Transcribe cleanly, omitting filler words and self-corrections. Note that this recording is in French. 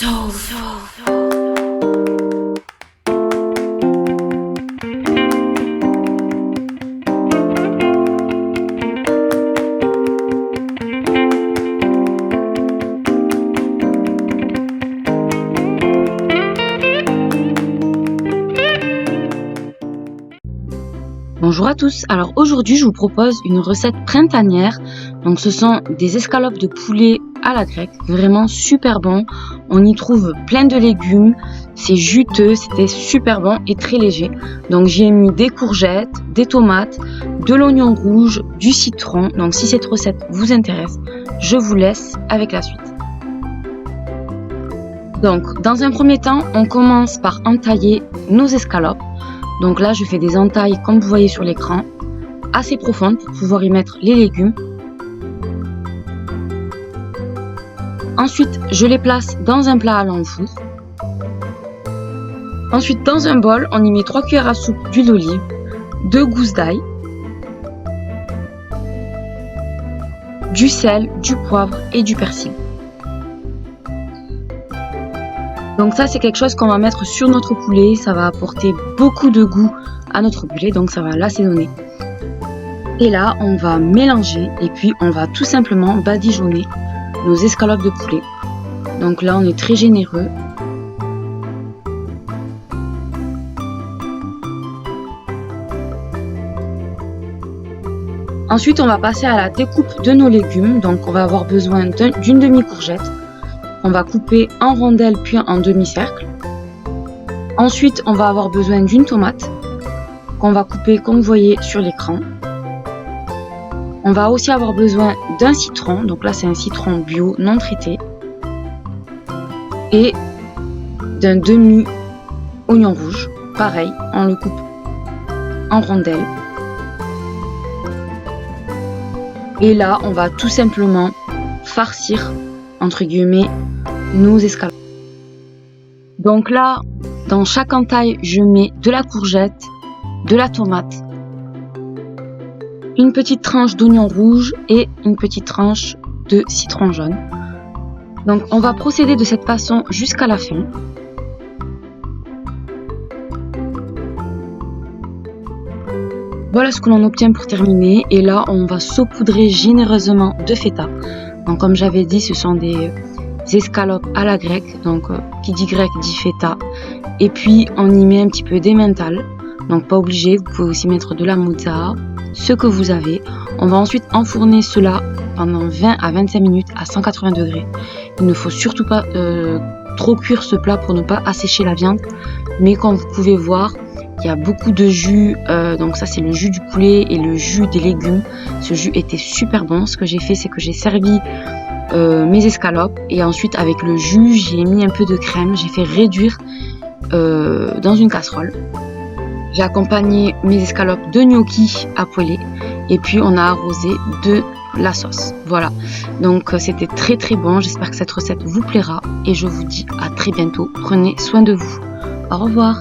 Bonjour à tous, alors aujourd'hui je vous propose une recette printanière. Donc ce sont des escalopes de poulet à la grecque, vraiment super bon. On y trouve plein de légumes, c'est juteux, c'était super bon et très léger. Donc j'ai mis des courgettes, des tomates, de l'oignon rouge, du citron. Donc si cette recette vous intéresse, je vous laisse avec la suite. Donc dans un premier temps, on commence par entailler nos escalopes. Donc là, je fais des entailles, comme vous voyez sur l'écran, assez profondes pour pouvoir y mettre les légumes. Ensuite, je les place dans un plat allant au four. Ensuite, dans un bol, on y met 3 cuillères à soupe d'huile d'olive, 2 gousses d'ail, du sel, du poivre et du persil. Donc ça, c'est quelque chose qu'on va mettre sur notre poulet, ça va apporter beaucoup de goût à notre poulet, donc ça va l'assaisonner. Et là, on va mélanger et puis on va tout simplement badigeonner nos escalopes de poulet. Donc là, on est très généreux. Ensuite, on va passer à la découpe de nos légumes, donc on va avoir besoin d'une demi-courgette. On va couper en rondelles puis en demi-cercle. Ensuite, on va avoir besoin d'une tomate qu'on va couper comme vous voyez sur l'écran. On va aussi avoir besoin d'un citron, donc là c'est un citron bio non traité. Et d'un demi-oignon rouge, pareil, on le coupe en rondelles. Et là, on va tout simplement farcir, entre guillemets, nos escalopes. Donc là, dans chaque entaille, je mets de la courgette, de la tomate, une petite tranche d'oignon rouge et une petite tranche de citron jaune. Donc on va procéder de cette façon jusqu'à la fin. Voilà ce que l'on obtient pour terminer. Et là, on va saupoudrer généreusement de feta. Donc comme j'avais dit, ce sont des escalopes à la grecque, donc qui dit grec dit feta. Et puis on y met un petit peu d'emmental, donc pas obligé, vous pouvez aussi mettre de la mozza, ce que vous avez. On va ensuite enfourner cela pendant 20 à 25 minutes à 180 degrés. Il ne faut surtout pas trop cuire ce plat pour ne pas assécher la viande, mais comme vous pouvez voir, il y a beaucoup de jus, donc ça c'est le jus du poulet et le jus des légumes. Ce jus était super bon. Ce que j'ai fait, c'est que j'ai servi mes escalopes et ensuite avec le jus j'ai mis un peu de crème, j'ai fait réduire dans une casserole. J'ai accompagné mes escalopes de gnocchi à poêler et puis on a arrosé de la sauce. Voilà, donc c'était très très bon. J'espère que cette recette vous plaira et je vous dis à très bientôt. Prenez soin de vous. Au revoir.